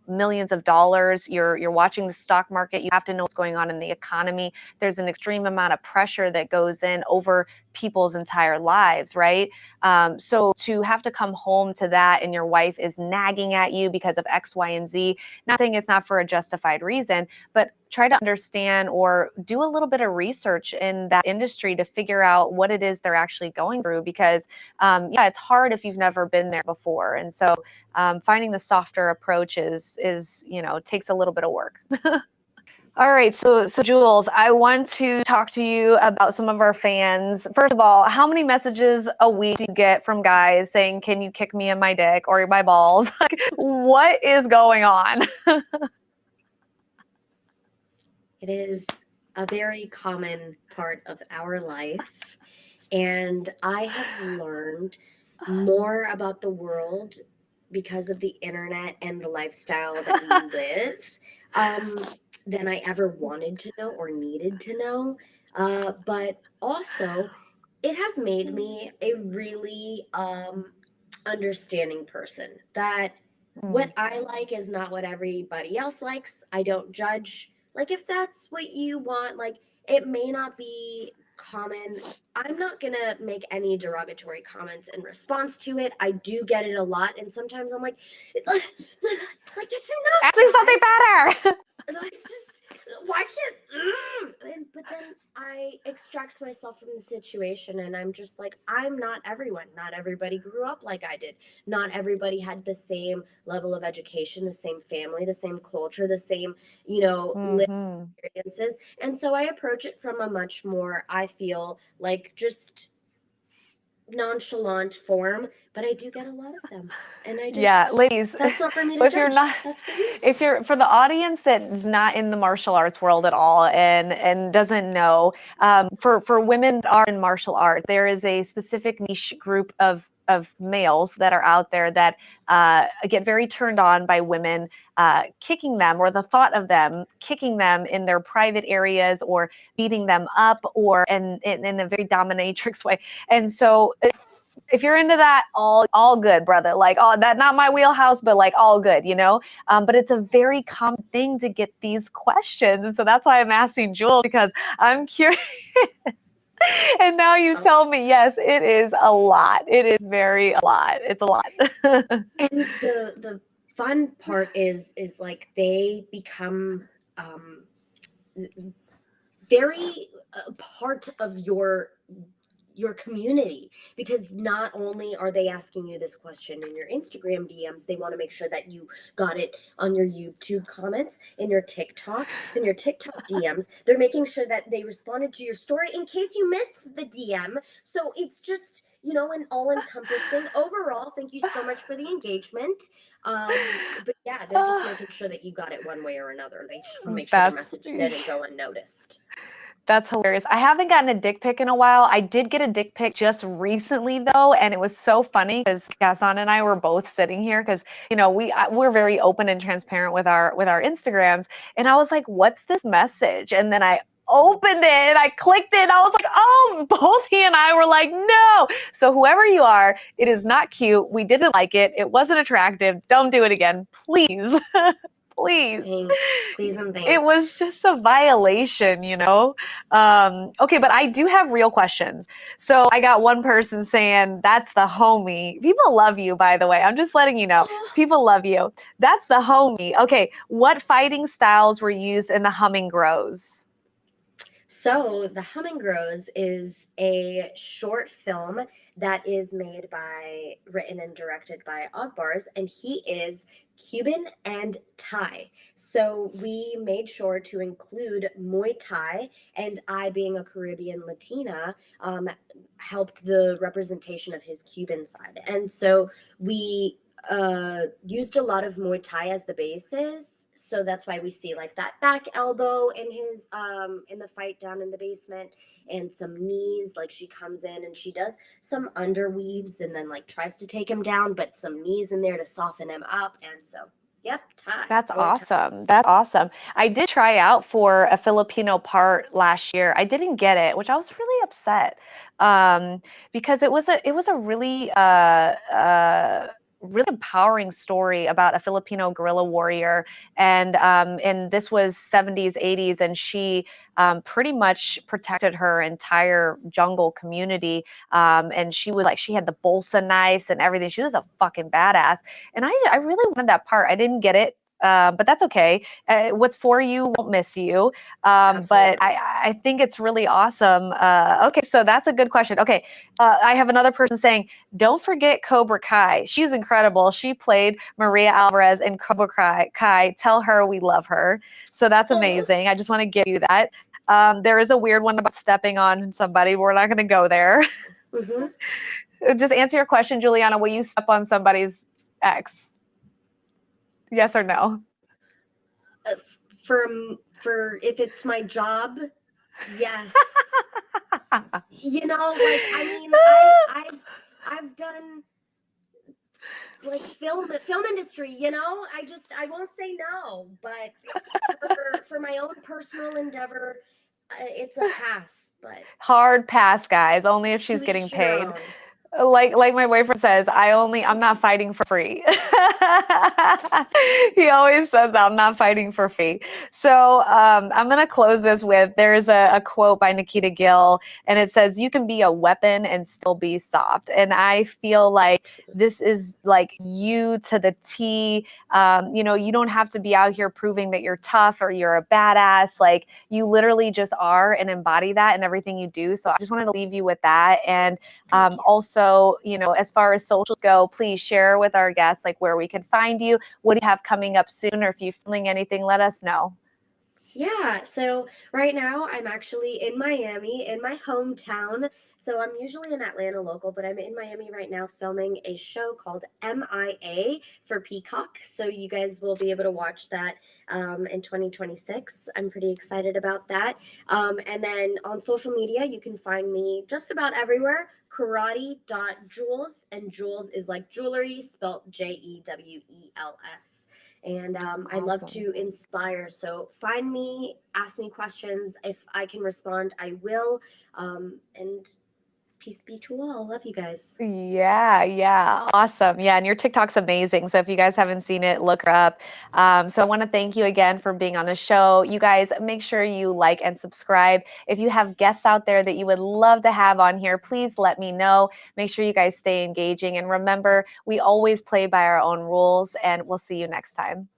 millions of dollars. You're watching the stock market. You have to know what's going on in the economy. There's an extreme amount of pressure that goes in over people's entire lives, right? So to have to come home to that and your wife is nagging at you because of X, Y, and Z, not saying it's not for a justified reason, but try to understand or do a little bit of research in that industry to figure out what it is they're actually going through, because it's hard if you've never been there before. And so finding the softer approach is takes a little bit of work. All right, so Jules, I want to talk to you about some of our fans. First of all, how many messages a week do you get from guys saying, "Can you kick me in my dick or my balls?" Like, what is going on? It is a very common part of our life. And I have learned more about the world because of the internet and the lifestyle that we live, than I ever wanted to know or needed to know. But also, it has made me a really understanding person, that what I like is not what everybody else likes. I don't judge. Like, if that's what you want, like, it may not be common. I'm not gonna make any derogatory comments in response to it. I do get it a lot, and sometimes I'm like, it's enough. Actually, something better. Like, just why can't but then I extract myself from the situation and I'm just like, I'm not everyone. Not everybody grew up like I did. Not everybody had the same level of education, the same family, the same culture, the same, lived Hmm. experiences. And so I approach it from a much more, I feel like, just nonchalant form, but I do get a lot of them. And Yeah, ladies. that's not for me So to if you're judge. not, That's for you. if you're for the audience that's not in the martial arts world at all and doesn't know, for women that are in martial arts, there is a specific niche group of males that are out there that get very turned on by women kicking them, or the thought of them kicking them in their private areas or beating them up, or in a very dominatrix way. And so if you're into that, all good, brother. Like, oh, that not my wheelhouse, but like all good, you know. But it's a very common thing to get these questions, and so that's why I'm asking Jewel, because I'm curious. And now you Oh. tell me, yes, it is a lot. It is very a lot. It's a lot. And the fun part is like they become very part of your community, because not only are they asking you this question in your Instagram DMs, they want to make sure that you got it on your YouTube comments, in your TikTok DMs. They're making sure that they responded to your story in case you missed the DM. So it's just, an all encompassing overall. Thank you so much for the engagement. But yeah, they're just making sure that you got it one way or another. They just want to make sure their That's message didn't go unnoticed. That's hilarious. I haven't gotten a dick pic in a while. I did get a dick pic just recently though, and it was so funny because Gaston and I were both sitting here because we're very open and transparent with our Instagrams, and I was like, "What's this message?" And then I opened it and I clicked it. And I was like, "Oh!" Both he and I were like, "No!" So whoever you are, it is not cute. We didn't like it. It wasn't attractive. Don't do it again, please. Please. Thanks. Please and It thanks. was just a violation, you know? Okay, but I do have real questions. So I got one person saying, that's the homie. People love you, by the way. I'm just letting you know. Oh. People love you. That's the homie. Okay, what fighting styles were used in the Humming Grows? So, The Humming Grows is a short film that is written and directed by Ogbars, and he is Cuban and Thai. So, we made sure to include Muay Thai, and I, being a Caribbean Latina, helped the representation of his Cuban side. And so, we used a lot of Muay Thai as the basis, so that's why we see like that back elbow in his in the fight down in the basement, and some knees. Like, she comes in and she does some underweaves and then like tries to take him down, but some knees in there to soften him up. And so, yep, Thai, That's Muay Thai. awesome. That's awesome. I did try out for a Filipino part last year. I didn't get it, which I was really upset, because it was a really empowering story about a Filipino guerrilla warrior, and this was 70s, 80s, and she pretty much protected her entire jungle community, and she had the bolsa knives and everything. She was a fucking badass, and I really wanted that part. I didn't get it. But that's okay. What's for you won't miss you. But Absolutely. I think it's really awesome. Okay, so that's a good question. Okay, I have another person saying, don't forget Cobra Kai. She's incredible. She played Maria Alvarez in Cobra Kai. Tell her we love her. So that's Oh. amazing. I just want to give you that. There is a weird one about stepping on somebody. We're not going to go there. Mm-hmm. Just answer your question, Juliana. Will you step on somebody's ex? Yes or no? For if it's my job, yes. Like, I mean, I've done like film industry, I won't say no, but for my own personal endeavor, it's a pass. But Hard pass, guys. Only if to she's getting each your paid. own. Like my boyfriend says, I'm not fighting for free. He always says that, I'm not fighting for free. So I'm going to close this with, there's a quote by Nikita Gill, and it says, you can be a weapon and still be soft. And I feel like this is like you to the T. You know, you don't have to be out here proving that you're tough or you're a badass. Like, you literally just are and embody that in everything you do. So I just wanted to leave you with that. And Thank you. also, you know, as far as socials go, please share with our guests like where we can find you, what do you have coming up soon, or if you're filming anything, let us know. Yeah, so right now I'm actually in Miami, in my hometown. So I'm usually in Atlanta local, but I'm in Miami right now filming a show called MIA for Peacock. So you guys will be able to watch that in 2026. I'm pretty excited about that. And then on social media, you can find me just about everywhere. Karate.jewels, and jewels is like jewelry spelled Jewels. And I love Awesome. to inspire. So find me, ask me questions. If I can respond, I will. And peace be to all. Love you guys. Yeah, yeah, awesome. Yeah, and your TikTok's amazing. So if you guys haven't seen it, look her up. So I want to thank you again for being on the show. You guys, make sure you like and subscribe. If you have guests out there that you would love to have on here, please let me know. Make sure you guys stay engaging. And remember, we always play by our own rules, and we'll see you next time.